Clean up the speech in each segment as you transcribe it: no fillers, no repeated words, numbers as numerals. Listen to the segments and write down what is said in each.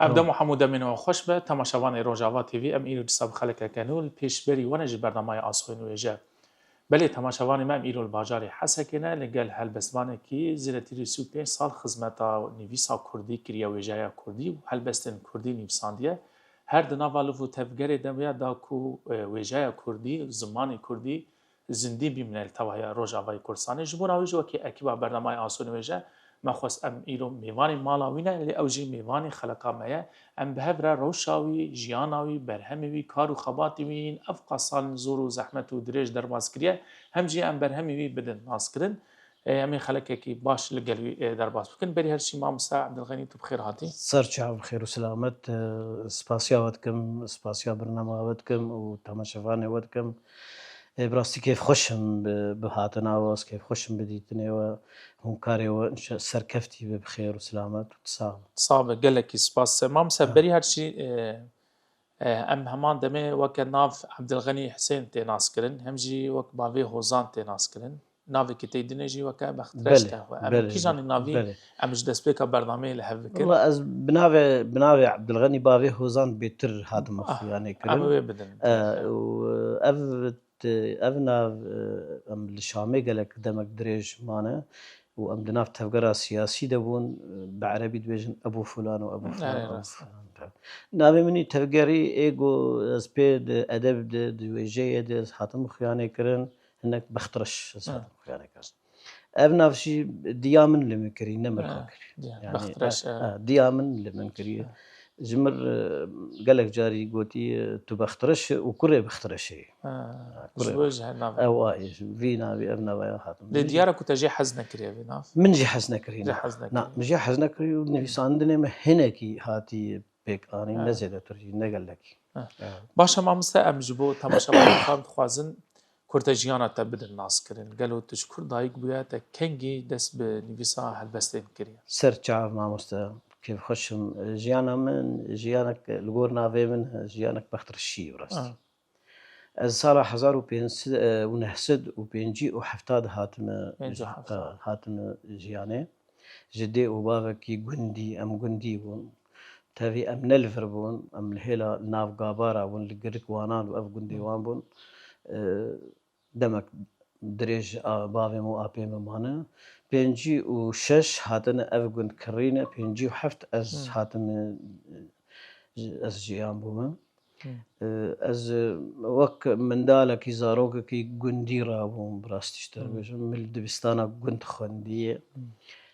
ابدا محمود من و خوش به تماشاوان روجاوا تیوی ام ایرو حساب خلک کنول پیشبری ونج برنامه آسوین ویژه بله تماشاوان ما ام ایرو الباجار حسکنه لگل هلبستوانه کی زیرتری سوپین سال خدمتا نویسا کردی کریا ویژه کردی و هلبستن کردی نویساندیه هر دناوالو و تفگری دمیا داکو ویژه کردی زمان کردی زندی بیمنل توهای روجاوای کردستان جبور آویجو که اکیبا برنامه آسوین ویژه مخصوص ام ایرو میوانی مالاوینه لی اوجی میوانی خلقا مایه ام بهبره روشاوی جیاناوی برهمیوی کارو خباتی وین اف قصال زور و زحمت و درێژ درباز کریه هم جی ام برهمیوی بدن ناس کردن امی خلقه کی باش لگلوی درباز بکن بری هرشی مامسا عبدالغنی تو بخیر هاتی سرچاو بخير وسلامت سپاسیا ودکم سپاسیا برنامه ودکم و تماشاوان ودکم براستی کیف خوشم به هاتنا واس کیف خوشم بدیتنی و همکاری و سرکفتی بخیر و سلامت و تصاغ صعب گلکی سپاس مامسا بری هرشی ام همان دمه وک ناف عبدالغنی حسین تناس کرن هم جی وک باوی هوزان تناس کرن ناوی که تیدنه جی وک بخترش بله ته ام بله کی جانی ناوی بله امش دست بک برنامه له بکر والله از بناوي عبد الغني باوي هوزان بيتر هذا مخ يعني ام كرن وی بدن و افنا ام الشامي قالك دمك دريج مانا وام دناف تفقرا سياسي دبون بعربي دبيجن ابو فلان وابو فلان ابو فلان نابي مني تفقري ايجو سبيد ادب دويجي دز هاتم خياني كرن انك بخترش هاتم خياني كرن ابنا شي ديامن لمكري نمر يعني بخترش ديامن لمنكري جمر قالك جاري قوتي تبخترش وكري بخترش جوج هناف اواي فينا بابنا ويا خاتم لديارك كنت جي حزنا كريا بناف من جي حزنا كرينا حزنا نعم من جي حزنا كري والنبي ساندني ما هناكي هاتي بيك اني نزيد ترجي نقال لك باشا ما مستا ام جبو تماشا خام خوازن كرتا جيانا تبدل ناس كرين قالوا تشكر دايق بويا تا كنجي دس بنفيسا هالبستين كريا سرچا ما مستا كيف خشم جيانا من جيانك الغورنا في من جيانك بختر الشي ورستي السالة حزار ونحسد وبينجي وحفتاد هاتم جياني جدي وبابكي جندي ام جندي بون تافي ام نلفر بون ام الهيلا ناف قابارا بون لقرك وانان واف جندي وان بون دمك دريج بابي مو ابي مانا بينجي وشش هاتن اف جند كرينا بينجي وحفت از هاتم از جيان بوما از وك من دالك زاروك كي جندي رابون براستيشتر من دبستانا جند خندية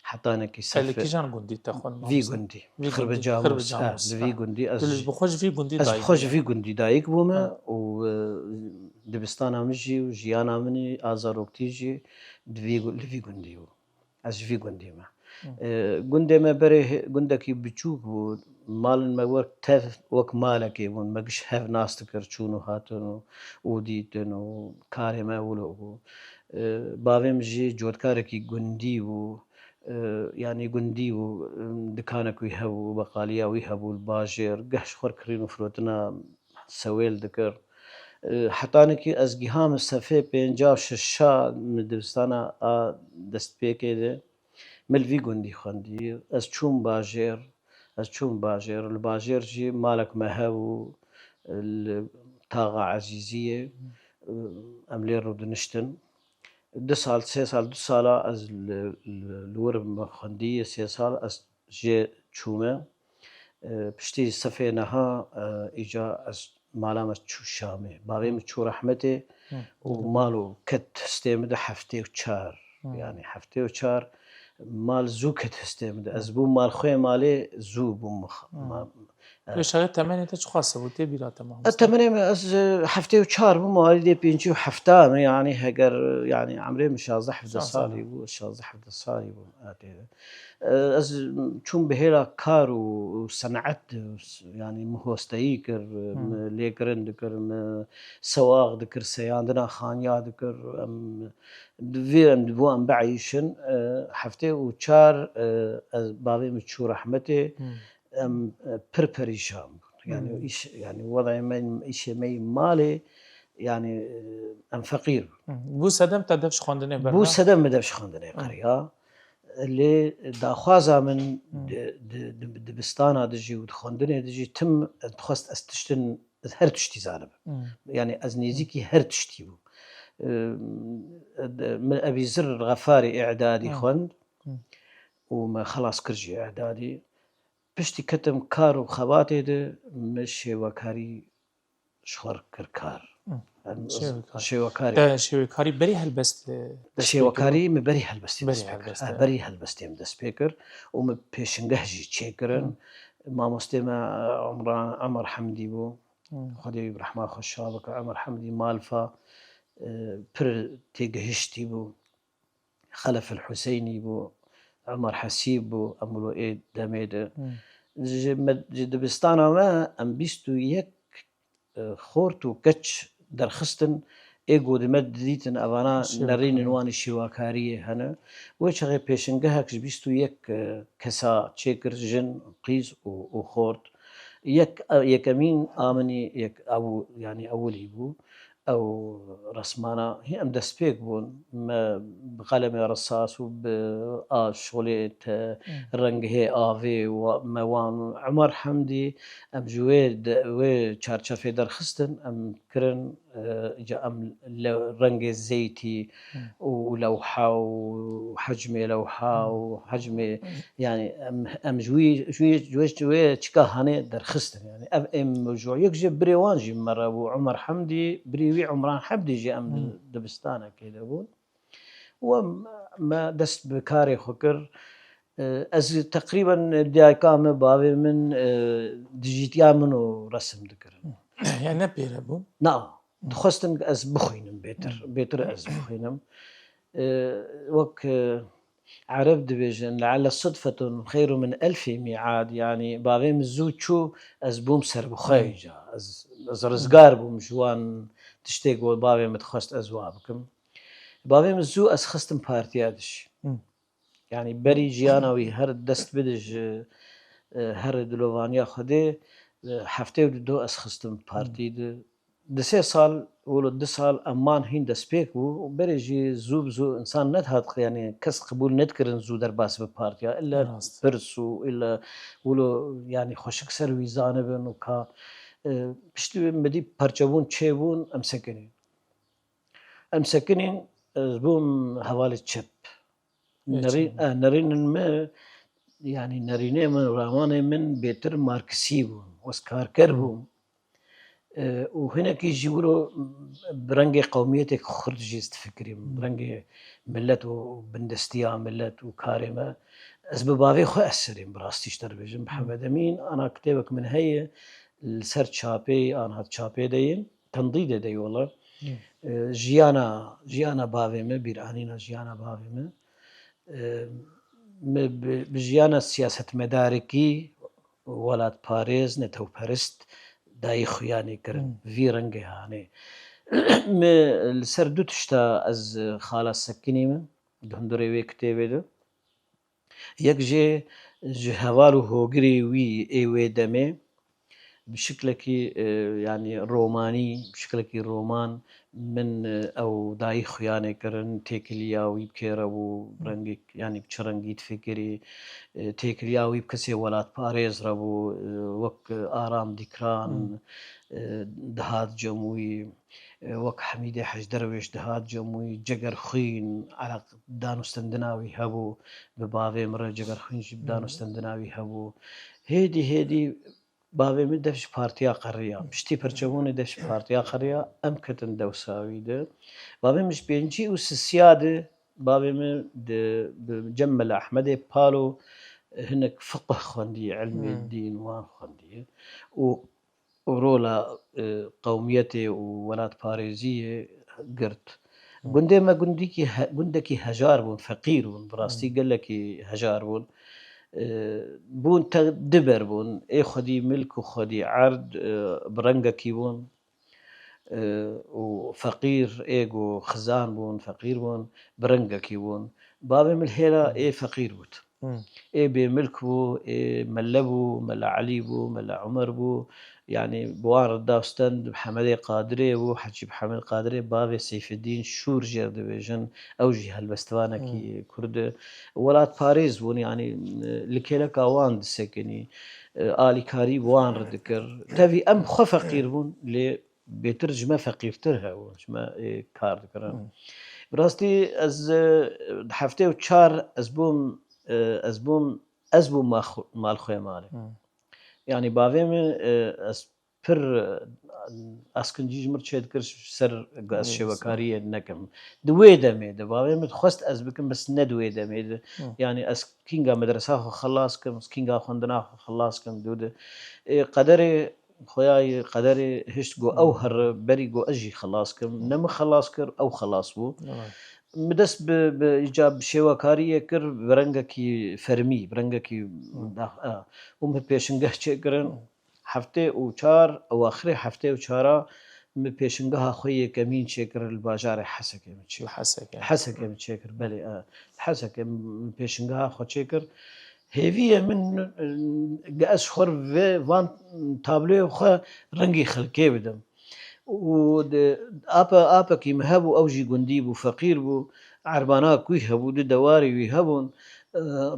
حتى انا كي اللي كي جان جندي تاخون في جندي خرب جاموس في جندي از بخوش في جندي دايك بخوش في جندي دايك بوما و دبستانا مجي وجيانا مني ازاروك تيجي في جندي از في جندي ما جندي ما بري جندك بتشوك مال ما ورك تف وك مالك يبون ما قش هاف ناس تكرشونو هاتونو وديتنو كاري ما ولو بابي مجي جود كاركي جندي و يعني جندي و دكانك ويهبو بقاليا ويهبو الباجر قش خور كرينو فروتنا سويل ذكر حتى انك از جهام السفي بينجا ششا من دبستانا دست بيكي ملفي جندي خندي از چون باجر الباجر جي مالك مهاو الطاقة عزيزية أملير رودنشتن 2 سال از الورب مخندية 3 سال از جي تشومة بشتي سفينها إجا از مالامة تشو شامي باغي تشو رحمتي ومالو كت استيمد حفتي وشار يعني حفتي وشار مال زو كت استيمد از بو مال خوي مالي زو بو مخ شغل تمانية خاصة وتي بلا تمام التمانية از حفتي وشار بو مالي دي بينجي وحفتان يعني هجر يعني عمري مش شازح حفظ صالي بو شازح حفظ صالي بو از چون بهلا كار وصنعت يعني مهوستيكر ليكرن دكر سواق دكر سياندنا خانيا دكر فيرم دبو ام بعيشن حفتي وشار بابي متشو رحمتي ام بريشام يعني ايش يعني وضعي من ايش مي مالي يعني ام فقير بو سدم تدفش خوندنه برنا بو سدم مدفش خوندنه قريا اللي داخوازا من دبستانا دجي ودخندني دجي تم تخست استشتن هر تشتي زانب يعني ازنيزيكي هر تشتي بو من ابي زر الغفاري اعدادي خند وما خلاص كرجي اعدادي بشتي كتم كار وخواتي ده مشي وكاري شخور كركار شێوەکاری بەری هەلبەست شێوەکاری بەری هەلبەستی بەری هەلبەستیم دەست پێ کرد و من پێشنگەهژی چێکردن مامۆستێمە عومەر حەمدی بوو خودی ڕەحما خۆشا بکە عومەر حەمدی مالفا پر تێگەهشتی بوو خەلەف الحوسەینی بوو عومەر حەسیب بوو ئەمڕۆ دەمێدە دبستانەوە ئەم 21 خۆرت و کەچ دەرخستن ئێگۆ دمە دیتن ئەوانە نەڕینن وانی شێواکاریە هەنە وە چەغێ پێشنگەهەکش 21 کەسا چێکرد ژن قیز و خۆرد یەکەمین ئامنی ینی ئەولی بوو ئەو ڕسمانە ئەم دەستپێک بوون بقەلەمێ ڕساس و شغلێت ڕەنگهێ ئاڤێ مەوان عومەر حەمدی ئەم وێ چارچەفێ دەرخستن ئەم کرن ئەم ڕەنگێ زەیتی و لەوحا و حەجمێ لەوحا و حەجمێ ینی ئەم ژوێ چکە هەنێ دەرخستن ینی ئەم ئێمەژۆ یەکژێ برێوانژی مەڕە بوو عومەر حەمدی بریوی عمران حەمدیژێ ئەم دبستانە کێ دەبوون وە دەست بکارێ خۆ کرد ئەز تقریبەن دیاکامە باوێ من دژیتیا من و ڕەسم دکردن یان نەپێرە بوو نا دخواستن ئەس بخوێنم بێتر ئەس بخوێنم وەک عرب دبێژن لعل صدفة خير من ألف ميعاد يعني باوێم زوو چوو ئەس بووم سەربخۆیجا ئەز ڕزگار بووم ژوان تشتێک بۆ باوێمت خواست ئەز وا بکەم باوێم زوو ئەس خستم پارتیا دش يعني بەری ژیانەوەی هەر دەست بدژ هەر دلۆڤانیا خودێ هەفتەی و دو ئەس خستم پارتی دسێ ساڵ وڵ 2 ساڵ ئەممان هین دەستپێک بوو و بەرێژی زوو ئینسان نەهات ینی کەس قبول نەتکردن زوو دەرباس بە پارتیا ئللا پرس و ئللا وڵۆ ینی خۆشک سەر ویزانە بن و کا پشتی مەدی پەرچەبوون چێبوون ئەم سەکنین بووم هەواڵی چەپ نەڕینن مە ینی نەرینێ من ڕاوانێ من بێتر مارکسی بووم وەسکارکەر بووم و هەنێکی ژی وڵۆ ڕەنگێ قەومیەتێک خوردژی فکریم ڕەنگێ ملەت و بندستیا ملەت و کارێمە ئەس بە باوێ خۆ ئەسەریم بڕاستیش دەربێژم محەممەد ئەمین ئانا کتێبێک من هەیە سەر چاپەی ئاهات چاپێ دەین تەنڵی دەدەی وڵە ژیانە باوێمە بیرانینە ژیانە باوێمە ژیانە سیاسەتمەدارێکی وڵات پارێز نەتەوپەرست دایی خویانی کرد ڤی ڕەنگێ هانێ لەسەر دوو تشتا ئەز خاڵە سەکنی من هەندڕێ وێ کتێبێدە یەک ژێ ji heval û hogirê wî ê wê demê bi şiklekî yanî romanî bi şiklekî roman min ew dayî xuyanê kirin têkiliya wî bikêre bû rengek yanî bi çi rengî difikirî têkiliya wî bi kesê welatparêz re bû wek Aram Dîkran dihat cemûyî wek Hemîdê Hejderwêş dihat cemûyî Cegerxwîn danûstendina wî hebû bi bavê min re Cegerxwîn jî danûstendina wî hebû hêdî bavê min dev ji partiya qeriya piştî perçebûnê dev ji partiya qeriya em ketin dewsawî de bavê min ji pêncî û sisiya de bavê min di Cemmel Ehmedê Palo hinek fiqh xwendiye ilmê dîn wan xwendiye û rola qewmiyetê û welatparêziyê girt gundê me gundekî hejar bûn feqîr bûn bi rastî gelekî hejar bûn bûn te diber bûn ê xwedî milk û xwedî erd bi rengekî bûn û feqîr ê got xizan bûn feqîr bûn bi rengekî bûn bavê min hêra ê feqîr bût ê bê milk bû ê melle bû melle Elî bû melle Umer bû يعني بوار داوستن محمد قادري وحجي محمد قادري بابي سيف الدين شور جير دبيجن أوجي هالبستوانا كي كرد ولات باريس بون يعني لكيلك أوان سكني آلي كاري بوان ردكر تافي أم خو فقير بون لي بيترجمة فقير ترها وجمة كار ذكرن براستي از حفتي وشار أزبوم مال خويا مالي يعني بافيم از پر اسكنجيج مرشد كرش سر قاس شبكارية نكم دوي دمي بافيم خست از بكم بس ندوي دمي يعني اس كينغا مدرسة خلاص كم كينغا خندنا خلاص كم دود قدري خوياي قدري هشت جو اوهر بري جو اجي خلاص كم نم خلاص كر او خلاص بو مدس بإيجاب شواكارية كر برنجكي فرمي برنجكي وم بيشنجه شكرن هفته وشار أو آخر هفته وشارا بيشنجها خوي كمين شكر الباجار حسكة متشكر حسكة متشكر بلي حسكة بيشنجها خو شكر هذه من جاس خور في فان تابلو خو رنجي خلكي بدم ود أبا كي مهبو أوجي جندي بو فقير بو عربانا كوي هبو دواري ويهبون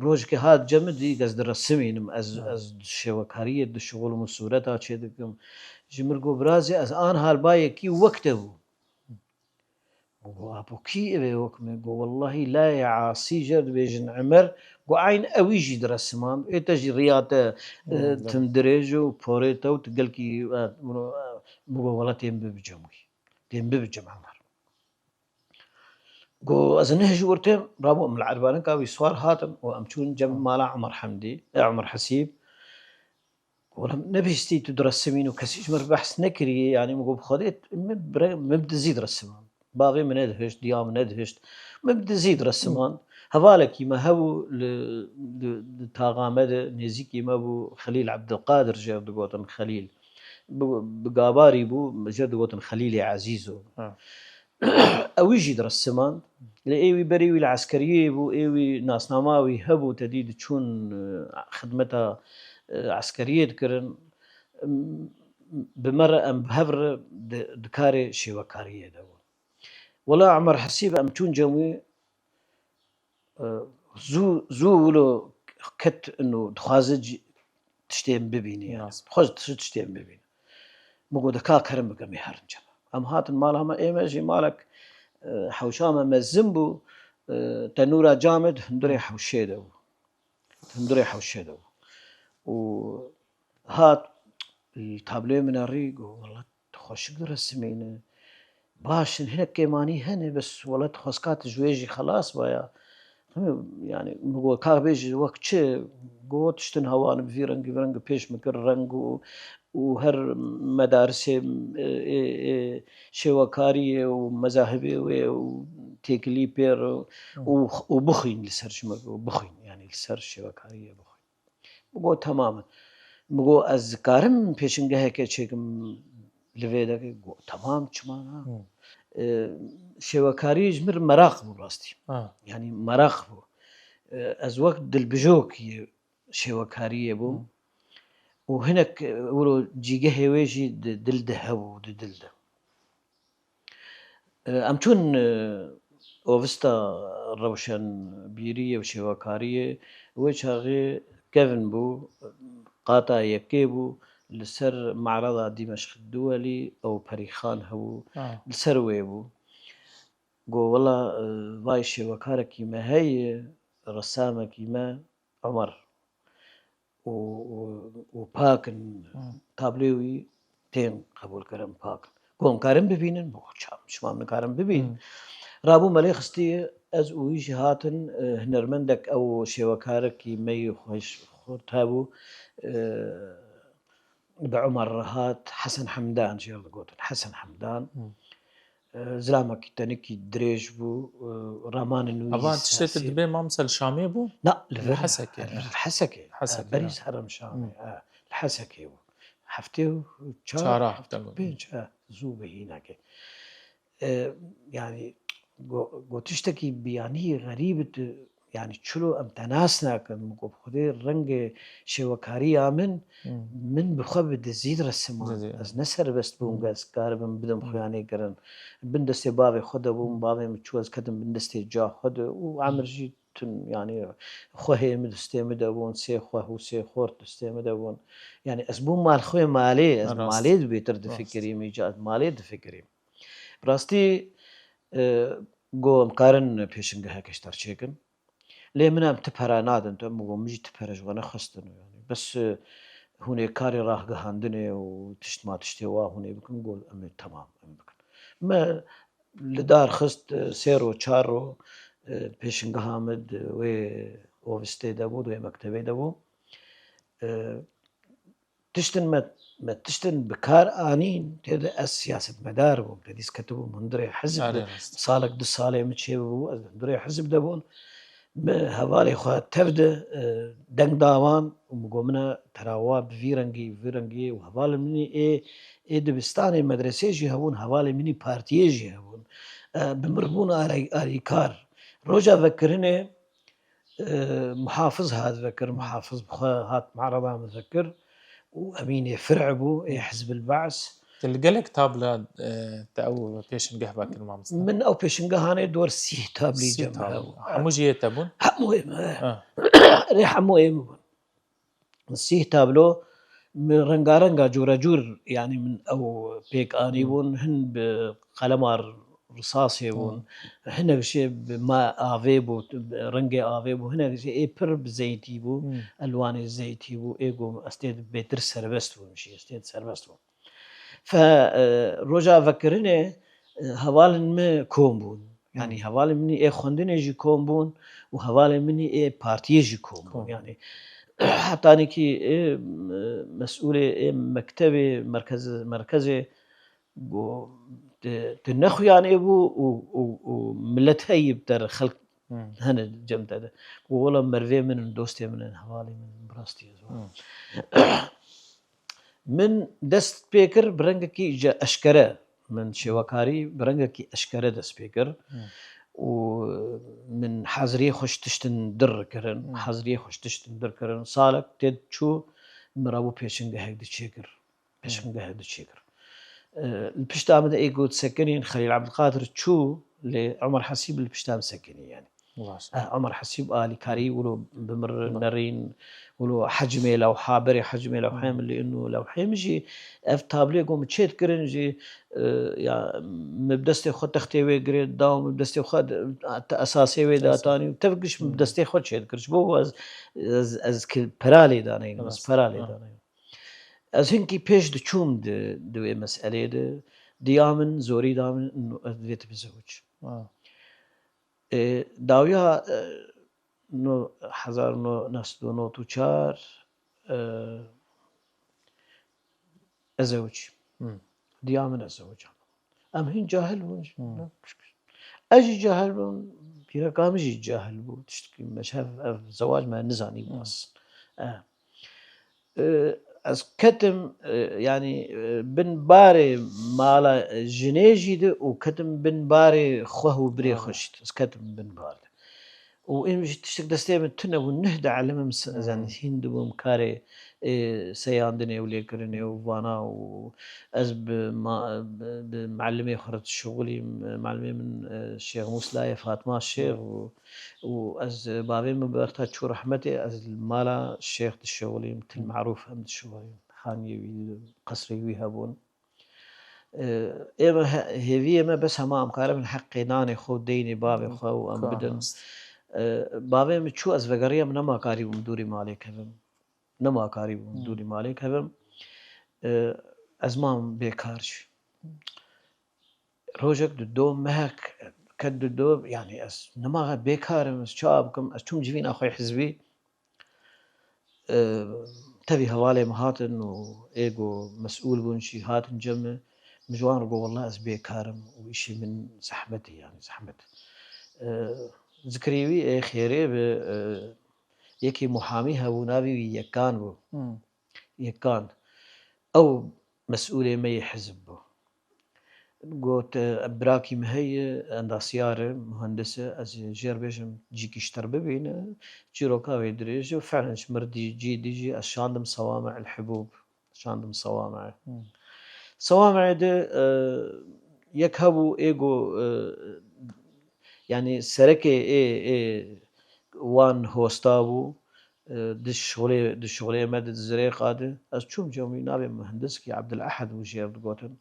روج که هات جمدی گز درسمینم از شوکاریه د شغل مسورتا چه دکم جمرگو برازی از آن حال بای کی وقته بو ابو كي ابي وكم والله لا يعاصي جرد بيجن عمر وعين اويجي درسمان تجي رياضه تندريجو بوريتو تقلكي والله تيم ببجم عمر جو أزنه جورتهم رابو من العربانة كاوي سوار هاتم وأمشون جنب مالا عمر حمدي عمر حسيب ولم نبيستي تدرسمين وكسيش مر بحث نكري يعني مقول بخديت مبدا زيد رسمان باغي من ادهشت ديام من ادهشت مبدا زيد رسمان هذالك ما هو تاغامد نزيكي ما بو خليل عبد القادر جاب دقوتن خليل بقاباري بو جاب دقوتن خليلي عزيزو أو يجي درسمان لأيوي بريوي العسكرية بو أيوي ناس ناماوي هبو تديد تشون خدمتها عسكرية ذكرن بمرة أم بهفر دكاري شوكارية دو ولا عمر حسيب أم تون جوي زو ولو كت إنه دخازج تشتين ببيني يعني خذ تشتين ببيني مقول دكا كرم بقى مهرنجم أم هات مالها ما إيماجي مالك حوشامة مزنبو تنورا جامد هندري حوشيدو وهات التابلو من الريق والله تخش قدر السمينة باش هنا كيماني هنا بس والله تخسكات جويجي خلاص بايا يعني مقول كابيج وقت شيء قوت تشتن هوان في رنج بيش مكر رنج وهر مدارس شواكارية ومذاهبية وتيكليبير وبخين لسر شمرو بخين يعني لسر شواكارية بخين بقول تماما بقول از كارم بيشنجه كشيكم لفيدا تمام شمانا شواكاري جمر مراقبه براستي يعني مراقبه از وقت دلبجوك شواكارية بو وهناك ولو جيجه ويجي دلده هو دلده أمتون أوفستا روشن بيرية وشواكارية وشاغي كيفن بو قاطع يكيبو لسر معرض دمشق الدولي أو بريخان هو لسر ويبو قو والله باي شواكارة كيما هي رسامة كيما عمر وباكن تابلوي تين قبول كرم باكن قوم كارم ببينن شو من كارم ببين رابو ملي خستي از ويش هاتن هنرمندك او شواكارك مي خوش خورتابو بعمر هات حسن حمدان جيل قوتن حسن حمدان زلامك تنكي دريج بو رامان النويس أبان تشتت الدبي مامسل شامي بو؟ لا الحسكة بريز هرم شامي الحسكة حفتي شارع بينش زوبه هناك يعني قو تشتكي بيعني غريبة يعني چلو ام تناس ناکن مگو خودی رنگ شوکاری آمن من بخواب دزید رسمان از نسر بست بوم گس کاربم بدم خیانه کرن بندست باب خود بوم باب مچو از کدم بندست جا خود و عمرجی تن يعني خوه مدستي مدبون سي خوه وسي خورت دستي مدبون يعني اسبوع مال خوه مالي از مالي بيتر دفكري ميجاد مالي دفكري براستي گو مقارن پیشنگه هکشتر چیکن لی منم تپرا نادن تو مگو مجی تپرش وانا خستن يعني بس هوني كاري راه جهاندني وتشت ما تشتي هوني بكون قول أمي تمام أمي بكون ما لدار خست سيرو تشارو بيشن جهامد وفستي دابود ومكتبي دابو تشتن ما تشتن بكار آنين تيدا السياسة مدار بو تديس كتبو مندري حزب صالك دو صالي متشي بو مندري حزب دابون هوالي خوا تبدا دنگ داوان ومقومنا تراوا بفيرنجي وهوالي مني اي دبستاني مدرسة جي هون هوالي مني بارتيه جي هون بمربون آري كار روجا ذكرني محافظ هذا ذكر محافظ هات معرضة مذكر وأميني فرعبو حزب البعث تلقى تابلة تأو بيشنجه باكر مامستا من أو بيشنجه هاني دور سيه تابلي جمعه حموجية تابون ريح مهم سيه تابلو من رنگا جورا جور يعني من أو بيك آني بون هن بقلمار رصاصي بون هنا بشي بما آفي بو رنگي آفي بو هنا بشي اي پر بزيتي بو ألوان زيتي بو ايقو استيد بيتر سربست بو مشي استيد سربست بو فروجا فكرني هوالن ما كوم بون يعني هوالي مني اي خوندني جي كوم بون وهوالي مني اي بارتي جي كوم بون يعني حتى أنا كي مسؤولة مكتبي مركزي تنخو يعني أبو وملت هاي بتر خلق هنا الجمت هذا والله مرفي من دوستي من حوالي من براستي من دست بيكر برنجكي جا أشكره من شواكاري برنجكي أشكره دست بيكر ومن حزري خوش تشتن در كرن حزري خوش تشتن در كرن صالك تد شو مرابو بيشنجه هيك تشيكر بيشنجه هيك تشيكر البشتام ده يقول سكنين خليل عبد القادر شو لعمر حسيب البشتام سكني يعني عمر حسيب آلي كاري ولو بمر نرين ولو حجمي لو حابري حجمي لو حامل لأنه لو حامجي اف تابلي قوم تشيت كرن جي يعني مبدستي خد تختي ويجريد داوم مبدستي خد أساسي ويدا تاني تفقش مبدستي خد شيت كرش بو از كل برالي داني بس برالي داني از هنكي بيش دشوم دو مسألة ديامن زوري دامن إنه أدريت بزوج داويا نو 1994 أزوج ديامن أزوج أم هين جاهل بون أجي جاهل بون بيرا كامجي جاهل بون تشتكي مشاف زواج ما نزاني بس از كتم يعني بن باري مالا جنيجي ده وكتم بن باري خوه بري خشت از كتم بن باري وإن تشتك دستي من تنا ونهدى على زين هند بمكاري سياندني وليكرني وفانا وأز بمعلمي خرط شغلي معلمي من الشيخ موسلاي فاطمة الشيخ وأز بابي مبارتا تشو رحمتي أز المالا الشيخ الشغلي مثل معروف هم الشغلي خاني قصري ويهابون إما هذي ما بس هم أمكار من حقي ناني خو ديني بابي خو أم بدن بابي متشو از وگريا نما كاري دوری مالك هبم نما كاري دوری مالك هبم از ما بيكارش روجك دو مهك كد دو يعني از نما بيكارم شابكم از توم جبين اخوي حزبي تبي هوالي مهاتن وايجو مسؤول بونشي هاتن جمع مجوان رقو والله از بيكارم وإشي من زحمتي يعني زحمت ذكريوي خيري يكي محامي هبونابي يكان بو يكان أو مسؤولي مي حزب بو قلت براكي مهي عندها سيارة مهندسة از جير بيجم جيكي اشتر ببين جيروكاوي دريج وفعلا شمردي جي الشاندم صوامع الحبوب شاندم صوامع صوامع ده يكهبوا ايجو يعني سركي اي وان هوستابو دش شغلي مادة الزريق هذا از شوم جومي نابي مهندس كي عبد الأحد وجير قوتن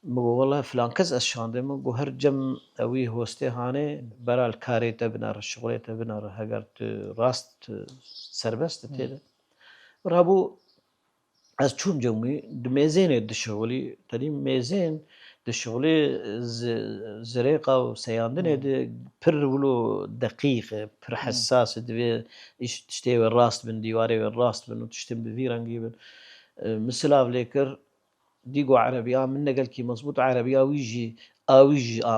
مگو والله فلان کس از شانده مگو هر جم اوی هسته هانه برای کاری تبنار شغلی تبنار هگر راست سربست تیده رابو از چوم جمعی دمیزین دشغلی تدیم میزین دشغلی زرقه و سیاندنه ده پر ولو دقیق پر حساس دوی ایش تشتی و راست بن دیواره و راست بن و تشتم بفیرنگی بن مثل افلیکر ديقو عربية من قال كي مزبوط عربية ويجي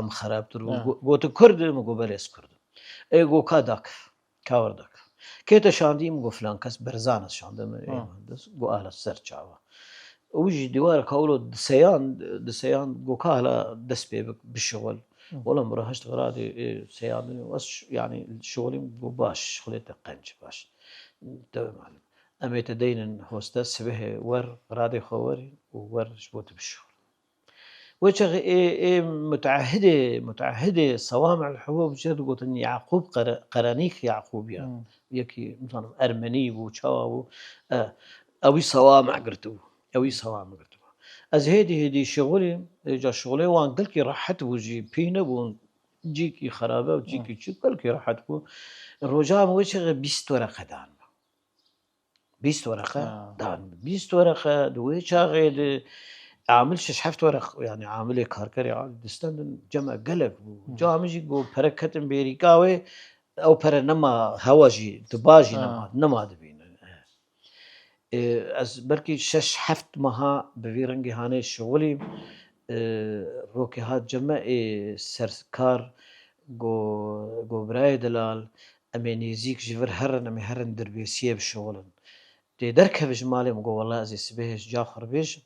خراب ترو قوت كرد مقو بليس كرد اي قو كاداك كاوردك كيتا شاندي مقو فلان كاس برزانة شاندي مهندس قو اهلا السر جاوا ويجي دوار كاولو دسيان قو كاهلا دس بيبك بالشغل ولا مرهشت غرادي سيان يعني الشغل قو باش شغليته قنج باش تمام معلم أما تدين هوستس به ور رادي خواري وور جبوت بالشغل وجه متعهدة صوامع الحبوب جد قلت إن يعقوب قرانيك يعقوب يا يكي مثلا أرمني وشاو أوي صوامع قرتو از هدي شغلي جا شغلي وان قال كي راحت وجي بينا بون جيكي خرابة وجيكي شو قال كي راحت بو الرجاء وجه 20 ورقة دان 20 ورقة دان 20 ورقة دوي شاغد عاملش شحفت ورق يعني عامل كاركري دستان جمع قلق جامجي جو بركتن بيريكاوي او پر نما هواجي دباجي نما دبين از بركي شش حفت مها بفيرنجي هاني شغلي روكي هات جمع سركار جو براي دلال امينيزيك جبر هرن امي هرن دربيسيه بشغلن دي دركبش مالي مقول والله ازي سبيهش جاخر بيش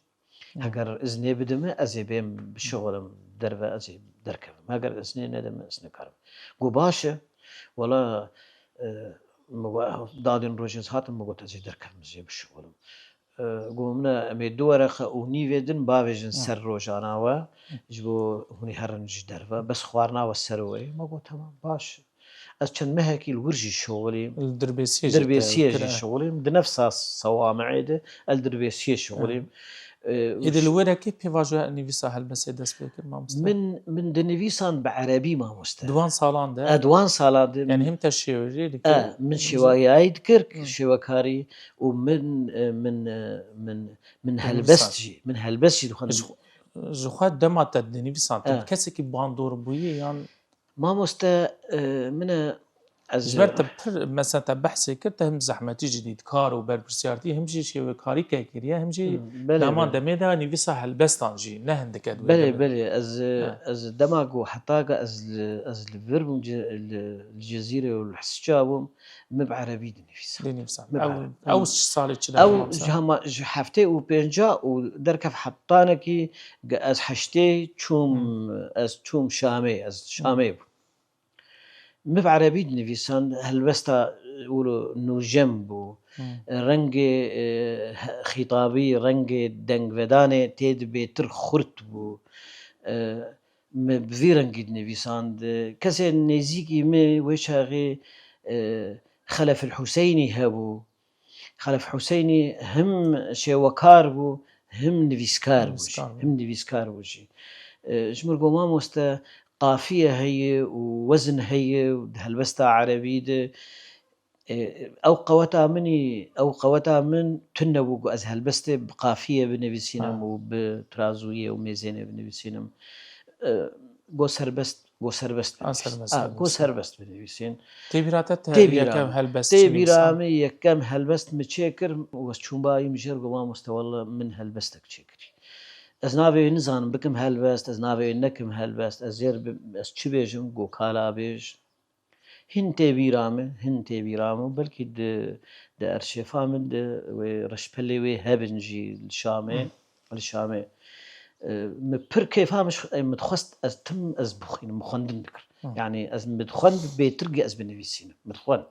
هاگر ازني بدمه ازي بيم بشغلم دربه ازي دركب هاگر ازني ندم ازني كرم قو باشا ولا دادين روجز هاتم مقول ازي دركب مزي بشغلم قو منا امي دورخه و نيفيدن باوجن سر روجانا و جبو هوني هرنج دربه بس خوارنا والسروي مقول تمام باش از چند مهكي الورجي شغلي دربيسيه شغلي بنفس الصوامع ده الدربيسيه شغلي إذا الورا كيف بيواجه النفيسة هالبس دس بكر ما مستوى من دنفيسان بعربي ما مستوى دوان صالان ده دوان صالان ده يعني هم تشيوري من شوايا كرك شواكاري ومن من هالبسجي دخان جوخات دمات النفيسان تكسك باندور بويه يعني ما مستوى من جبرت مثلا تبحثي كرت هم زحمتي جديد كار وبر برسيارتي همشي شي كاري كيكريا همشي دامان دميدا نيفيسا هالبستانجي نهندك ادوي بلي از دماغو حطاقه از الفيرب الجزيره والحسجابهم مبعربي نيفيسا او صالي كذا او جهما حفتي وبينجا ودركف حطانكي از حشتي تشوم شامي مبعربي نفيسان هالبستا يقولوا انه جنبه رنگ خطابي رنگ دنگ ودانه تيد بيتر خرط بو بذي رنگ نفيسان كسي نزيكي مي وشاغي خلف الحسيني هبو خلف حسيني هم شوكار بو هم نفيسكار بوشي جمر قوما مستا قافية هي ووزن هي وهالبستا عربي ده أو قوتا من تنبو از هالبستا بقافية بنفسينم وبترازوية وميزينة بنفسينم قو سربست بنفسين تبيرامي يكم هالبست متشكر وشومباي مشير قوما مستوى من هالبستك تشكري از ناوی نزانم بکم هلبست از ناوی نکم هلبست از زیر از چی بیجم گو کالا بیج هن تبیرامه بلکه د ارشیفا من د و رشپلی و هبنجی الشامه پر كيفها مش متخست از تم از بخين مخندن ذكر يعني از متخند بيترجع از بنفسينا متخند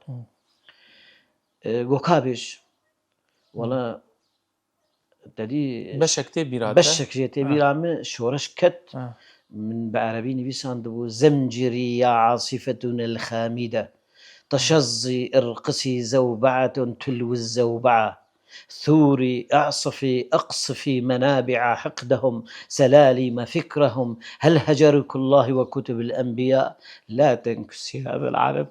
جوكابش ولا تدي بشكتي بيراته بشك جيتي بيرامي شورش كت من بعربي نبيسان دبو زمجري يا عاصفتنا الخامدة تشظي ارقصي زوبعة تلو الزوبعة ثوري اعصفي اقصفي منابع حقدهم سلالم فكرهم هل هجرك الله وكتب الأنبياء لا تنكسي هذا العالم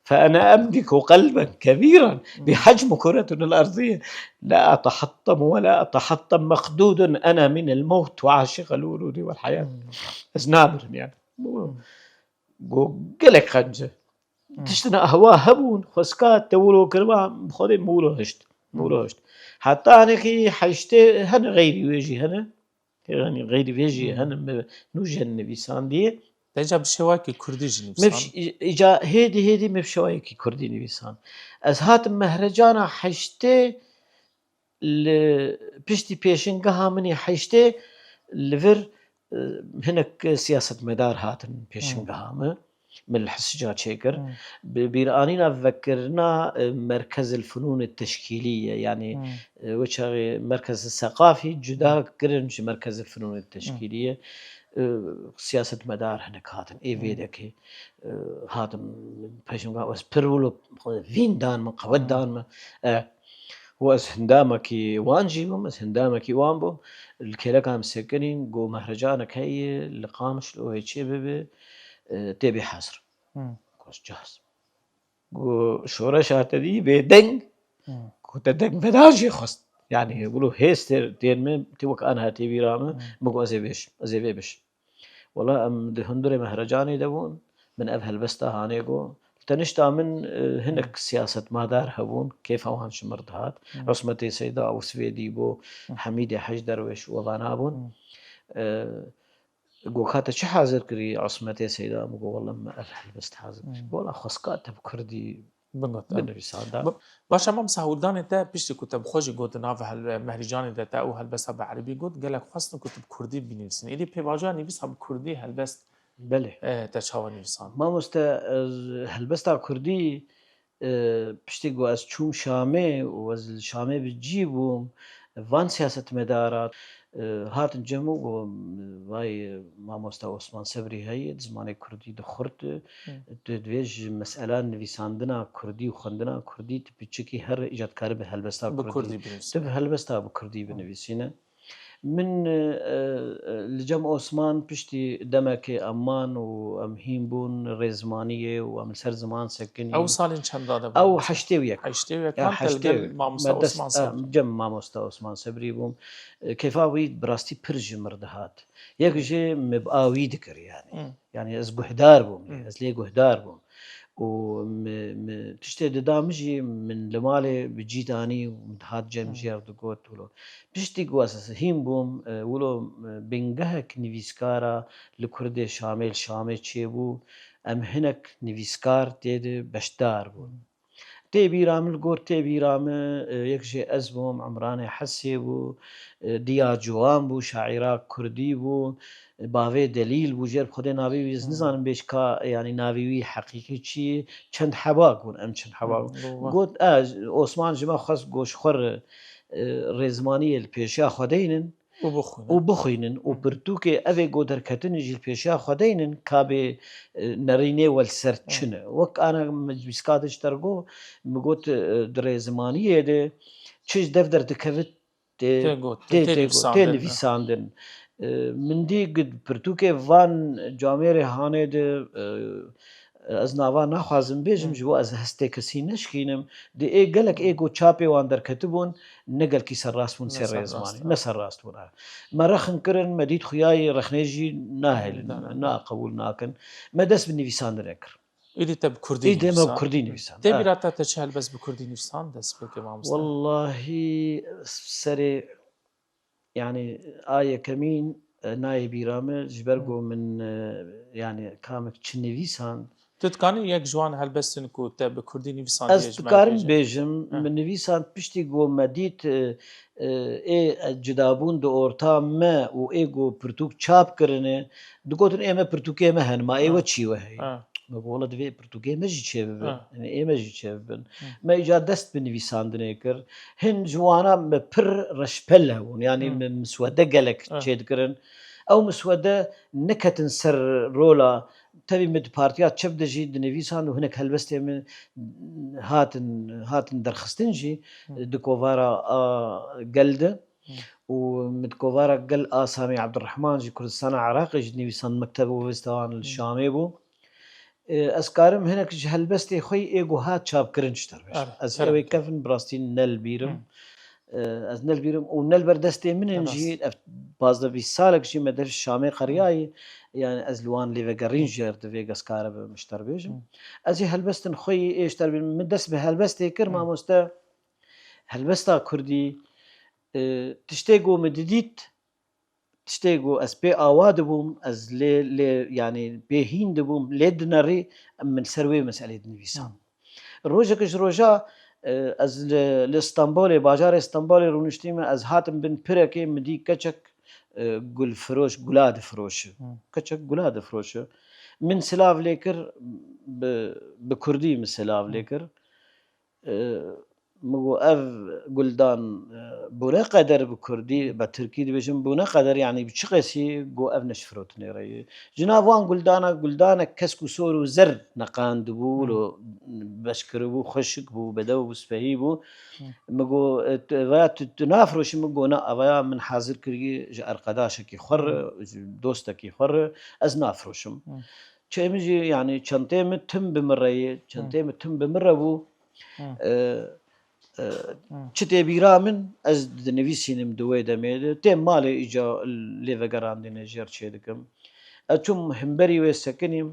فأنا أملك قلبا كبيرا بحجم كرة الأرضية لا أتحطم ولا أتحطم مخدود أنا من الموت وعاشق الورود والحياة أزنابر يعني قلق خنجة تشتنا أهواه هبون خسكات تولو كرما بخودي مولو هشت حتى أنا كي حيشتي هن غيري ويجي هنا يعني غيري ويجي هنا نوجه النبي ساندي تجا بشواكي كردي مش جنبسان إجا هيدي مبشوايكي كردي نبيسان از هات مهرجانا حيشتي بشتي بيشنقها مني حيشتي لفر هناك سياسة مدار هاتن بيشنقها من الحسجات شيكر بيرانينا فكرنا مركز الفنون التشكيلية يعني وشغي مركز الثقافي جدا كرنج مركز الفنون التشكيلية سياسة مدار هناك هاتن ايفيدك هاتن بيشنقها وس برولو فين دان من قود دان وأس هندامكي وانجي بوم أس هندامكي وان بوم الكلا كان مسكنين جو مهرجانك هي اللي قامش لو هيك بيبي تبي حصر كوس جاهز جو شورش هاتدي بدنج كنت دنج بداجي خست يعني يقولوا هيستر دين من توك أنا هاتي بيرامه مقو أزيبيش والله أم هندري مهرجاني دبون من أبهل بستا هانيقو تنشتا من هناك سياسة مادار هبون كيف هوان شمردهات عصمتي سيدا أو سويدي بو حميدي حج درويش وبانابون قو خاطر شو حاضر كري عصمتي سيدا مقو والله ما أبهل بست حاضر والله خسقات بكردي بالنبي سادا باش امام سهولدان انت بيشتي كتب خوشي قلت ناف هالمهرجان ده او هالبس بعربي قلت قال لك خاصة كتب كردي بنفسن اللي بيواجه نفس بكردي هالبس بله تشاور نفسان ما هالبستا كردي بشتي قو از چوم شامي وز شامي بتجيبهم فان سياسة مدارات هات الجمو واي مامۆستا عوسمان سەبری هەیە زمانی کوردی دەخورد دوێژ مەسئلە نویساندنا کوردی و خوێندنا کوردی تپچێکی هەر ئیجادکار بە هەلبەستا کوردی تب هەلبەستا بە کوردی بنویسینە من لجم عوسمان پشتی دەمەکێ ئەمان و ئەم هیم بوون ڕێزمانیە و ئەم سەر زمان سەکنی ئەو ساڵین چەنددا ئەو هەشتێ و یەک جەم مامۆستا عوسمان سەبری بووم کەفاوی بڕاستی پرژی مردەهات یەکژێ مبئاوی دکرد يعني از گوهدار بووم از لێ گوهدار بووم و تشتێ دەدامژی من لە ماڵێ بجیتانی و هات جەمژیار دەگوت ولۆ پشتی گواسە هیم بووم ولۆ بنگەهەک نویسکارە لە کوردێ شامێل شامێ چێبوو ئەم هەنێک نویسکار تێدە بەشدار بوون تێبیرامل گۆر تێبیرامە یەکژێ ئەز بووم عمرانێ حەسێ بوو دیار جوان بوو شاعیرا کوردی بوو باوێ دلیل بوو ژێر خودێ ناوی ویز نزانم بێش کا ینی ناویوی حەقیقی چیە چەند حەباک بوون ئەم چەند حەباک گوت عوسمان ژما خەست گۆشخۆر ڕێزمانیە لە پێشیا خودەینن و بخوێنن و پرتووکێ ئەvê گۆ دەرکەتنیژی پێشیا خودەینن کابێ نەڕینێ وەلسەر چنە وەک ئانا مەجلیسکاتش دەرگۆ مگوت درێزمانیە دێ چش دەف دەردەکەوت تێ نویساندن من دی پرتووکێ ڤان جامێرێ هانێ دێ ez nava naxwazim bêjim ji bo ez hestê kesî neşkînim di ê gelek ê got çapê wan derketibûn ne gelkî serrast bûn sê rêzmanî ne serrast bûn me rexin kirin me dît xuyayê rexnê jî nahêlin na qebûl nakin me dest bi nivîsandinê kir îdî te bi Kurdî nivîsand têbîra te te çi helbest bi Kurdî nivîsan dest pêke mamoste wallahî serê yani a yekemîn nayê bîra me ji ber got min yani kamek çi nivîsand تتكاني يك جوان هلبستن كو تا بكردي نيفسان از دکارم بیجم من نویسان پشتی گو مدید جدابون دو ارتا ما و ایگو پرتوک چاپ کرنه دکوتن ایمه پرتوکی ایمه هنما ایوه چیوه هی والله دوی پرتوکی مجی چه ببن یعنی ایمه جی چه ببن ما ایجا دست بنویساندنه کر هن جوانا پر رشپل هون يعني مسوده قلق چه دکرن او مسوده نكتن سر رولا تبي مد بارتيات شب دجي دنيفيسان وهناك هلبستي من هاتن درخستنجي دكوفارا قلده ومد كوفارا قل سامي عبد الرحمن جي كردستان عراقي جي دنيفيسان مكتبه وستوان الشامي بو اسكارم هناك هلبستي خوي ايجو هات شاب كرنشتر از اوي كفن براستين نل بيرم از نل بيرم ونل بردستي من نجي بازدا 20 سالك جي مدرس الشامي قرياي يعني از لوان ليفا رينجر دفيغا سكارب مشتر بيجم ازي هلبستن خوي ايش تربي من دس بهلبستي كرما مستا هلبستا كردي تشتيغو مدديت تشتيغو از بي اواد بوم از لي يعني بهين دبوم لدنري من سروي مساله نيفيسان روجك روجا از لاسطنبول باجار اسطنبول رونشتيما از هاتم بن بركي مدي كچك گل فروش گلاد فروش كچك گلاد فروش من سلاف ليكر بكردي من سلاف ليكر مگو اف گلدان بونا قدر بكردي بتركي دي بيجم بونا قدر يعني بشقسي جو اف نشفروت نيري جنابوان گلدانا كسكو سورو زر نقاند بو بشكربو خشك بو بدو بسفهي بو مگو وات تنافروش مگو نا اويا من حاضر كري ارقداشك يخر دوستك يخر از نافروشم چمجي يعني چنتي تم بمري چنتي تم بمربو چته بیرا من از دنویسینم دوی دمید تیم مال ایجا لیوگران دینه جر چه دکم اتوم همبری و سکنیم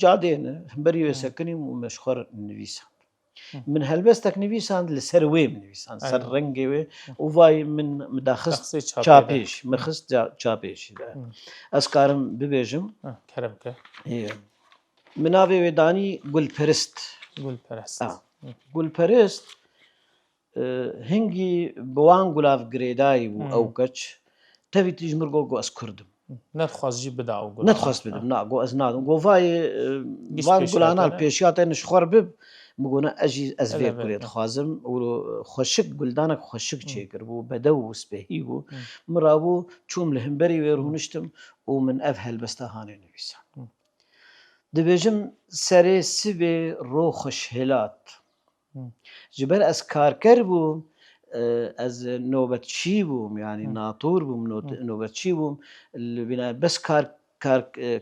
جادین همبری و سکنیم و مشخور نویسان من هلبستك نویسان لسر ویم نویسان سر رنگی و وای من مداخست چاپیش مخست چاپیش از کارم ببیجم کرمکه مناوی ودانی گل پرست گل پرست هنگی بوان گلاف گریدای و او کچ تبی تجمر گو از کردم نتخواست جی بداو گل نتخواست بدم نه گو از نادم گو وای وان گلانال پیشیات نشخور بب مگونا اجی از وی کرید خوازم و خوشک گلدانک خوشک چه کر بو بدو و سپهی بو مرابو چوم لهمبری و رونشتم و من افهل بستهانه نویسان دبیجم سری سبی رو خوشهلات جبر از کارکر بوم از نوبتچی بوم يعني ناطور بوم نوبتچی بوم بنا بس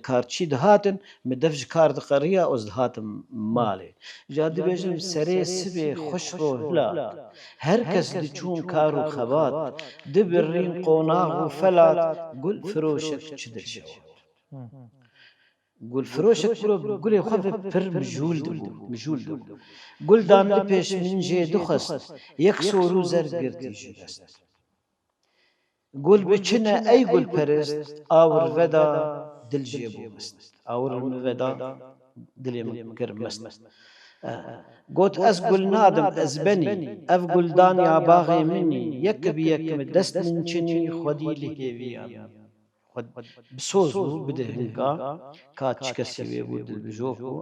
کارچی دهاتن مدفج کار دقرية از دهاتم مالي جاد بيجم سري سبي خوش رو لا هر کس دي چون کارو خبات دبرين قوناغ و فلات قل فروشك چدر شوات قل فروشك برو قل خف پر مجول دبو قل دان لپیش من جه دخست یک سورو زر گرتی جدست قل بچنه ای قل پرست آور ودا دل جیبو مست آور ودا دلیم کرم مست قوت از قل نادم از بني اف قل دان يا باغي مني يك بيك دست من چني خودي لهيويان خود بسوزو بده هنگا کاتش کسی وی بود بجوکو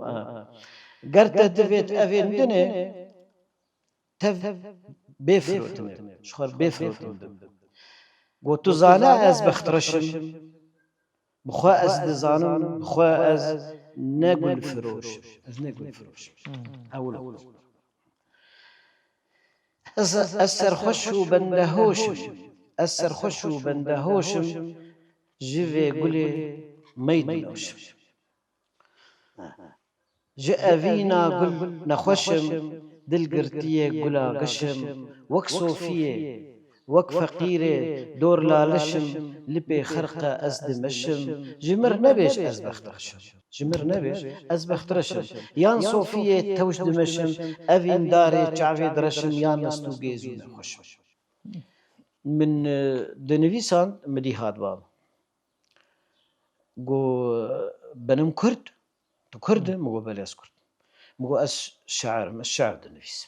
گرت دویت اویندنه تف بفروتم شخور بفروتم گو تو زانه از بخترشم بخوا از دزانم بخوا از نگل فروش از نگل فروش اول از سرخوش و بندهوشم از سرخوش و بندهوشم جوی گلی مید نوشم جاوینا گل نخوشم دل گرتیه گلا گشم وک صوفیه وک فقیره دور لالشم لپی خرقه از دمشم جمر نبیش از بخترشم جمر نبیش از بخترشم یان صوفیه توش دمشم اوین داره چعوی درشم یان نستو گیزو نخوشم من دنویسان مدی هاد باب گو بنم کرد تو كردم مقو بلي أس كرد مقو أس شاعر الشعر دنفيسم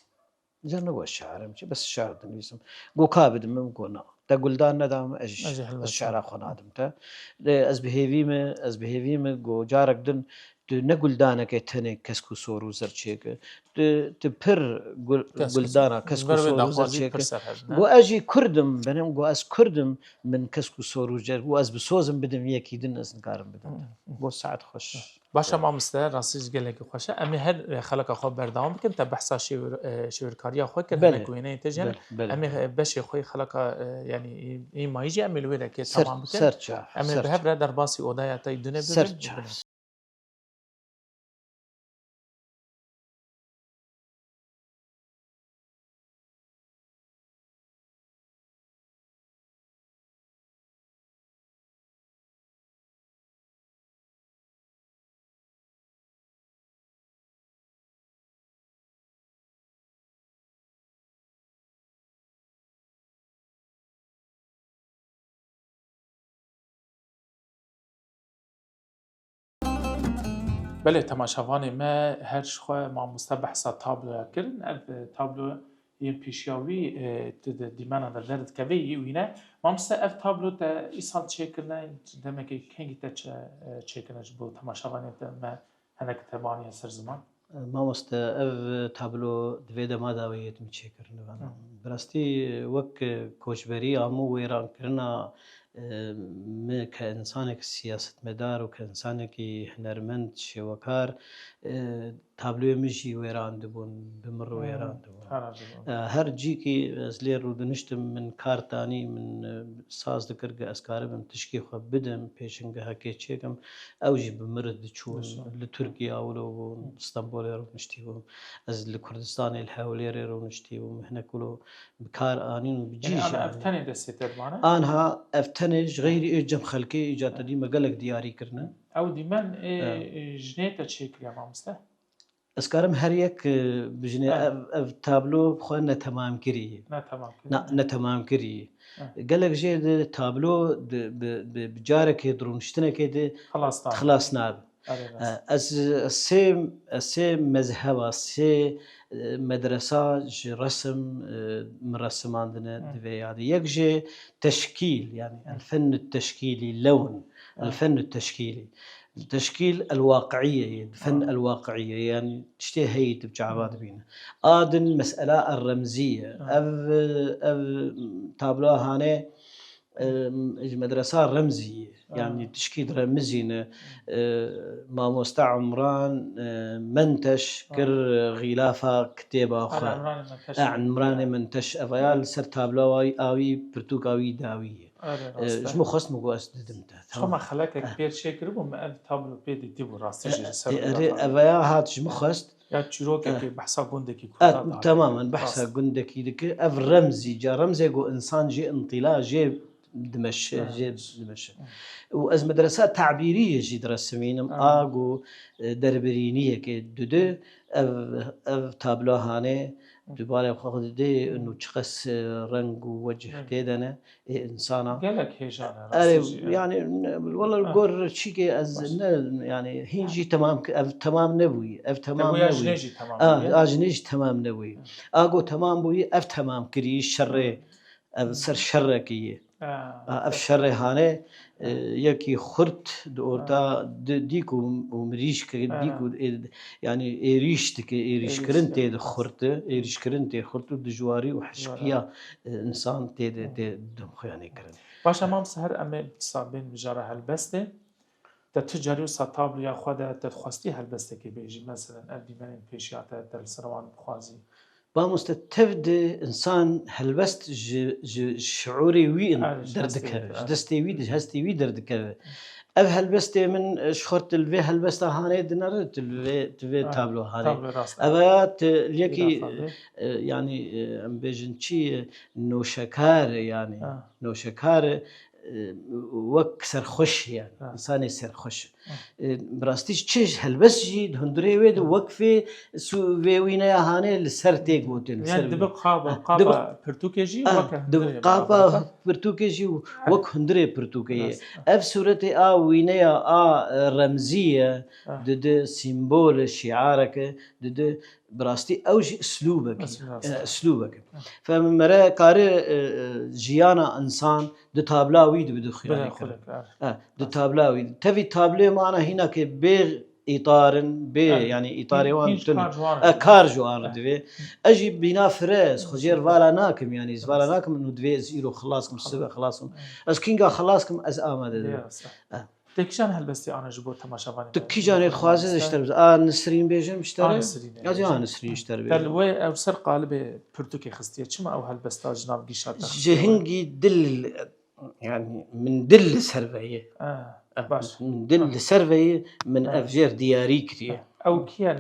زين نقول الشعر بس الشعر دنفيسم قو كابد من مقو تقول دان ندام أجي الشعر هلبستان أخوان آدم تا از بهيفيمه قو جارك دن نقول دانا كتني كسكو سورو زرچيك تبر قول دانا كسكو مروي سورو داخوازي زرچيك برسر هذا قو أجي كردم بنام قو أس كردم من كسكو سورو جر قو أس بسوزم بدم يكي دن أس نكارم بدم قو ساعد خوش باشا ما مستعد راستش قالك خوشة أمي هر خلق أخو بردام بكن تبحث شوركاريا أخو كن هناك بله وينين تجين بله أمي باش أخوي خلق يعني إيه ما يجي أمي الويلة كي سر تمام بكن سرچاف أمي بهبرة در باسي أودايا تاي دنيا ببن سرچاف بله تماشاوان ما هر شخوا ما مستبحث تابلو كرن أب تابلو یم پیشیاوی دیمانا در درد کبی وینه ما مست اف تابلو تا ایسال چیکرنه دمه که کنگی تا چیکرنه جبو تماشاوانی تا ما هنک تبانی سر زمان ما مست اف تابلو دویده ما داویت میچیکرنه براستی وک کوچبری آمو ویران کرنا ما كإنسانك سياسة مدار وكإنسانك هنرمند شوكار تابلو مشي ويران دبون بمر ويران دبون هر جيكي أزلير ودنشتم من كارتاني من ساز ذكر أسكار من تشكي خب بدم بيشنجا هكي تشيكم أوجي بمرد تشون لتركيا ولو اسطنبول يرو نشتيهم از لكردستان الحولير يرو نشتيهم هنا كله بكار آنين بجيش يعني أنا أفتني دستيتر معنا أنها أفتنج غير إجم خلقي إجات دي مقالك دياري كرنا أو دي من جنيتا تشيكل يا مامسته أسكارم هر يك بجني أف تابلو بخوانا تمام كري تمام كري قالك جي تابلو بجارك يدرونشتنا كده خلاص ناب السي مذهب السي مدرسة رسم مرسم عندنا دفي هذا يكجي تشكيل يعني الفن التشكيلي اللون الفن التشكيلي التشكيل الواقعية الفن الواقعية يعني تشتي هيت بجعبات بينا آدن المسألة الرمزية أف تابلوها هاني مدرسة رمزية يعني تشكيل رمزينا ماموستا عمران منتش كر غلافة كتابة أخرى عمران منتش أفيال سر تابلوها آوي برتوكاوي داوية جمو خصم قواس ددمته شو ما خلاك بير شكل وما أب تابلو بيدي ديبو راستي أفيا هات جمو خصت يا تشيروكا كي بحثا قندكي تماما بحثا قندكي دك أف رمزي جا رمزي جو إنسان جي انطلاق جي دمشق وأز مدرسات تعبيرية جي درسمينم آقو دربرينية كي دودو أف تابلو هاني دوباره خود ده إنه شخص رنگ ووجه تيدنا إنسانا قالك هيجان يعني والله الجور شيء از يعني هيجي تمام نبوي تمام نبوي أجنيج تمام نبوي أقو تمام بوي تمام كري شر سر شر كيه شر هانه يكي خرط دورتا ديكو ومريش ديكو يعني إيريش كرنتي خرط إيريش كرنتي خرط دجواري وحشكيا إنسان دم خياني كرن باشا مام سهر أما اتصابين بجارة هالبسته تتجاري وسطابل يا خدا تتخواستي هالبسته كي بيجي مثلا أبدي من بيشياتا تلسروان بخوازي بامستفد إنسان هلبست شعوري وين دردك دستي ويد هستي ويد دردك أب هلبست من شخرت الفي هلبست هاني دينار تلفي تابلو هاني أبات ليكي يعني أم بيجن شيء نوشكار يعني نوشكار وك سرخوش يعني إنسان سرخوش براستیش چش هلبس جی هندره وید وقفه سو وینه هانه لسر تی گوتن يعني دبق قابة برتوكيجي دب قابا برتوكيجي وك هندره برتوكيه اف صورت وینه رمزيه دد سيمبول شعارك دد براستي اوج اسلوبك فمرا كاري جيانا انسان د تابلاوي بدو خيال د تابلاوي تبي تابلي معنا هنا كي بيغ اطار يعني اطار وان كار جوان دوي اجي بنا فريس خجير فالا ناكم يعني فالا ناكم انه دوي زيرو خلاصكم السبع خلاصكم از كينغا خلاصكم از اماده تكشان هلبستي انا جبو تماشاواني تكيجان خوازه اشتر نسرين بيجم اشتر اجي نسرين اشتر تلوي او سر قالب برتوكي خستيه چما او هلبستا جناب قيشات جهنجي دل يعني من دل سرفيه باش من دل سرفيه من افجار دياري كتير او كيا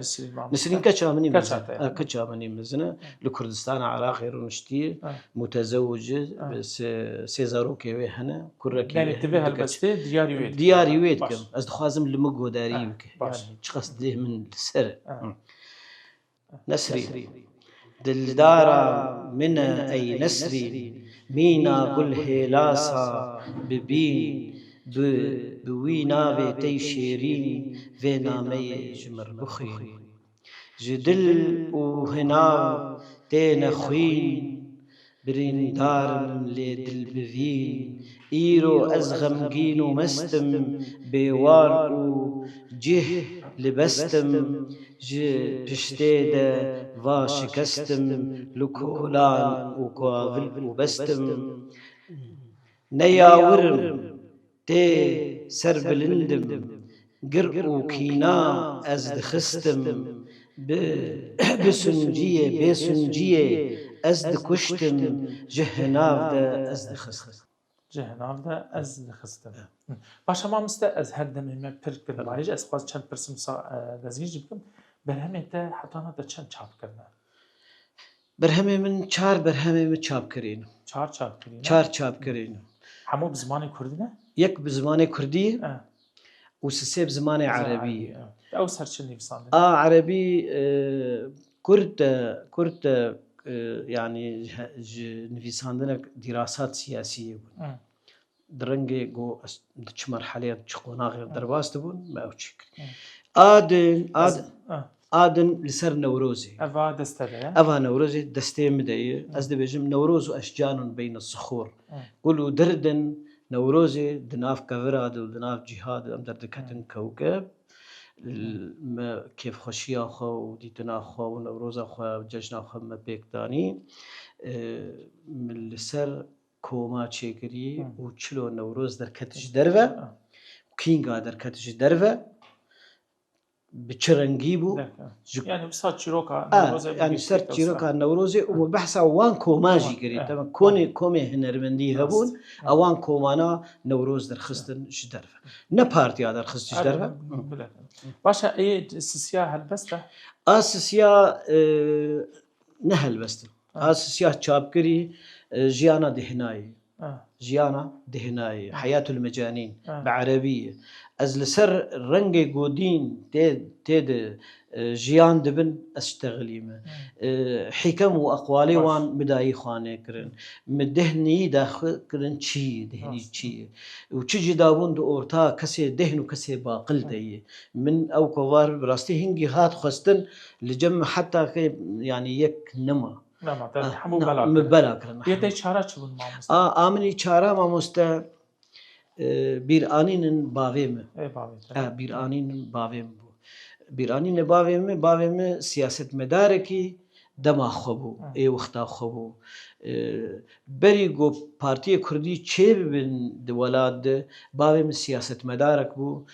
نسرين كتشامني مزنه كتشامني مزنه لكردستان عراق غير نشتي متزوج بس سيزارو كي هنا كرك يعني تبه هلبستي دياري ويد كم از خوازم لمقو داري يعني تشخص ده من السر نسري دلدارا من اي نسري مينا كل هلاسا ببين بوينا بيتي شيرين في نامي جمر بخين جدل وهنا تين خوين برين دار لدل بفين ايرو ازغم جينو مستم بواركو جه لبستم بشتيدا واشكستم لكولان وكوافل وبستم نياورم تي سربلندم قرقو كينا از دخستم بسنجية از دكشتم جهناف دا از دخستم باشا ما مستا از هر دم ما پرک بن بايج از خواست چند پرسم دزیج بکم برهمه تا حتانا تا چند چاپ کرنا برهمه من چار برهمه من چاپ کرین چار چاپ کرین همو بزمان کردی نه یک بزمان کردی و سه بزمان عربی او سر چه نویسنده عربي كرت يعني نفيساندنا دراسات سياسية درنجي جو دش مرحلة تشقونا غير درباست بون ما أوشك آدن لسر نوروزي أفا نوروزي دستي مدعي أزد بيجم نوروز أشجان بين الصخور قولوا دردن نوروزي دناف كفراد ودناف جهاد أم دردكتن كوكب كيف خشيا خو وديتنا خو ونوروزا خو وججنا خو ما بيكداني من لسر كوما تشيكري وشلو نوروز دركتش درفة وكينغا دركتش درفة بتشرنجيبو يعني بصات شيروكا نوروزا يعني صرت شيروكا نوروزا وبحث وان كوماجي كري تمام كومي هنرمندي هبون اوان كومانا نوروز در خستن شدرفه نه بارتي در خستش درفه باشا اي سياسيا هلبسته اساسيا نهل بس اساسيا تشاب كري جيانا دهناي حياة المجانين بعربية از لسر رنگ گودین تید جیان دبن اشتغلیم حکم و اقوالی وان مدایی خانه کرن مدهنی داخل کرن چی دهنی چی و چی جداون دو اورتا کسی دهن و کسی باقل دیه من او کوار براستی هنگی هات خستن لجمع حتی که يعني یک نما بلا کرن یه چاره چون ماموستا آمنی چاره ماموستا بیرانین باویم بیرانین باویم سیاست مداره کی دما خوبو ای وقتا خوبو بری گو پارتی کردی چه ببین دولاد باویم سیاست مدارک بو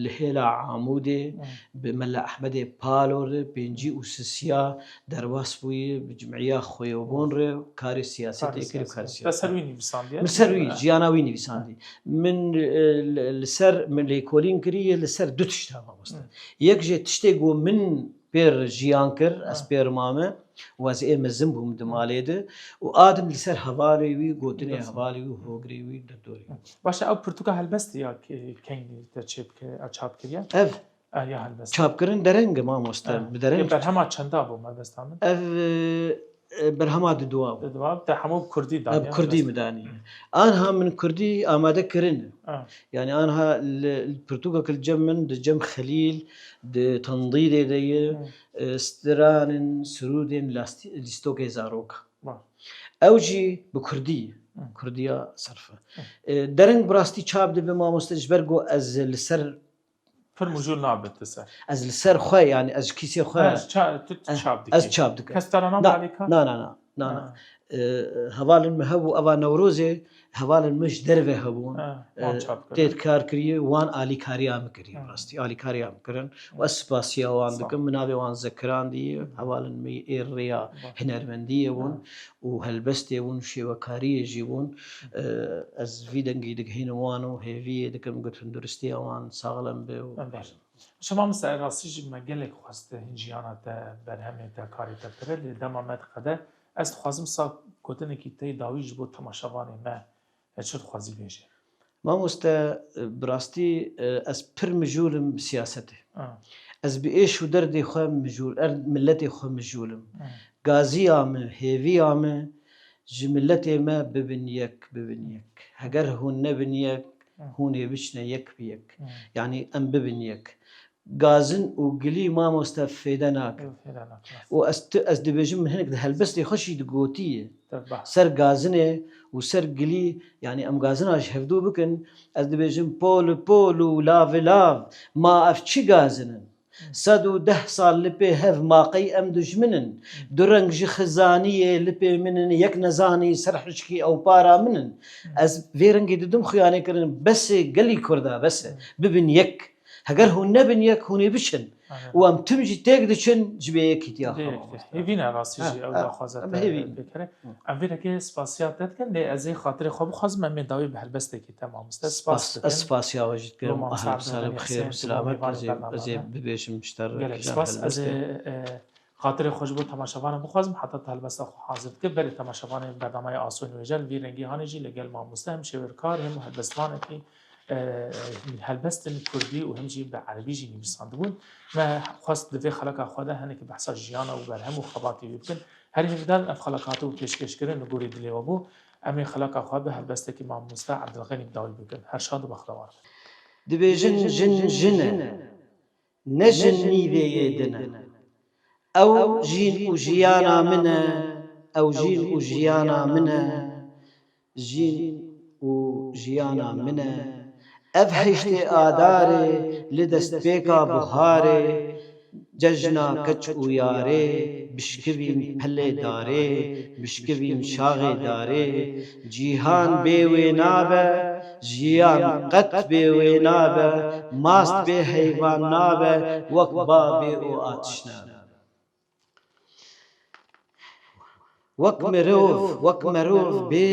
لهلا عمودي بملا احمد بالور بنجي وسسيا درواس بوي بجمعيه خويوبون كاري سياسي كاري سياسي بسرويني بساندي مسروي جياناويني بساندي من السر من ليكولين كري السر دوتشتا ماست يكجي تشتيغو من بير جيانكر أس بير مامة وأز إيه مزم بوم دماليده وآدم لسر هوالي وي قوتني هوالي وهوغري وي دردوري باشه او پرتوکا هلبست یا کنگی ترچیب که اچاب کریه أف یا هلبست چابكرن درنگ ما مستر بدرنگ برهما چندا بو هلبست همون أف برهما دواب دواب تا همو کردی دانیا أب كردي مداني أنا من كردي آمادة كرن آه. يعني أنا البرتوغا كل جمن دجم خليل د تنضيد دي استران سرودين لاستوكي زاروكا با. أوجي بكردي كردية صرفة درنگ براستي چاب دبي ما مستجبرگو از لسر پر مجول نابت سر از لسر خواه يعني از كيسي خواه از چاب دكي كسترانا لا عليك لا لا لا لا هوال المهبو أبا نوروزي هوال المش درفه هبون تيت كار كريه وان آلي كاريا مكريه براستي آلي كاريا مكرن واسباسيا وان دكم منابي وان ذكران دي هوال المي إيريا هنرمندية ون وهلبستي ون شيوكارية جيبون از فيدنجي دك هين وانو هيفي دكم قلت هندرستيا وان ساغلم بيو شما مثل راستیش مگلک خواسته هنجیانا تا برهمه تا کاری تا پره لدما مدقده از خوازم سا گوتنه که تی داویج بود تماشاوانی ما چه خوازی بیشه ما مستا براستي از پر مجولم بسياسته از بإيش ودردي خو مجول ملتي خو مجولم غازي عامه هيفي عامه جملتي ما ببنيك هجر هون نبنيك هون يبشنا يك بيك يعني أم ببنيك غازن وقلي ما مستفيدناك وأس دبيجم من هناك هالبس لي خشي دقوتية سر غازنه وسر قلي يعني أم غازنا شهدو بكن أس دبيجم بولو لاف ما أفتشي غازنن صدو 10 سال لبي هف ما قي أم دجمنن درنج جي خزانية لبي منن يك نزاني سرحشكي أو بارا منن أز فيرنجي ددم خياني كرن بس قلي كردا بس ببن يك هقر هو نبن يك هوني بشن وام تمجي تقدشن جبيك يتياخو هيفينا راسيجي او داخوازات بكره ام فينا كي سباسيات تتكن لي ازي خاطر خو بخاز من داوي بهلبستكي تمام سباسيا وجد كرم اهلا وسهلا بخير وسلامة زي ببيش مشتر سپاس از خاطر خوش بود تماشاوان بخوازم حتی هلبست خو حاضر که بری تماشاوان برنامه آسون ویژل وی رنگی هانجی لگل ما مستهم شورکار هم هلبستوانه کی هلبست کردی و همچنین به عربی جی نویسنده بود ما خواست دوی خلق خواده هنی که بحث جیانا و برهم و خباتی بکن هر همیدان اف خلقاتو پیشکش کردن و گوری دلی و بو امی خلق خواده به هلبست که ما مستا عبدالغنی بداوی بکن هر شاد و بخروار دبیجن جنه نجن نیوه دنه او جین و جیانا منه او جین و جیانا منه جین و جیانا منه أبهشت آداري لدست بيكا بخاري ججنا كچ وياري بشكبين پلي داري بشكبين شاغي داري جيهان بيوي نابه جيان قط بيوي نابه ماست بي حيوان نابه وكبا بيو آتشنا وك مروف بي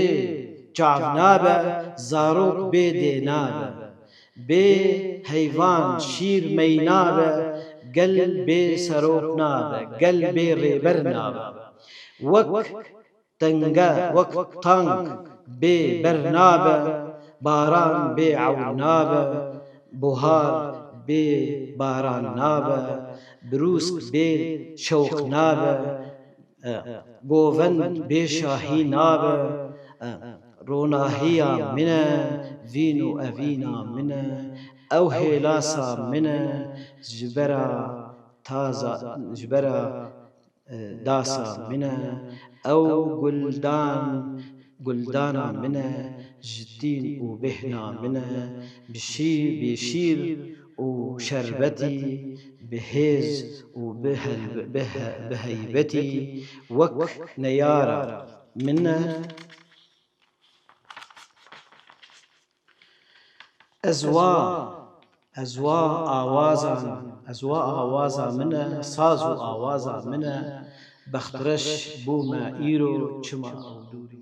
چاف نابه زاروك بي دي نابه بي حيوان شير مي نابه قل بي سروك نابه قل بي ريبر نابه وك تنقا وك طنق بي برنابه باران بي عونابه بهار بي باران نابه بروسك بي شوق نابه گووند بي شاهي نابه روناهيا منه فينو أفينا منه أو هيلاسا منه جبرا تازا جبرا داسا منه أو قلدانا منه جدين وبهنا منه بشير وشربتي بهيز وبهيبتي وك نيارة منه أزوا آوازا منه سازو آوازا منه بخترش بو ما إيرو چما أودوري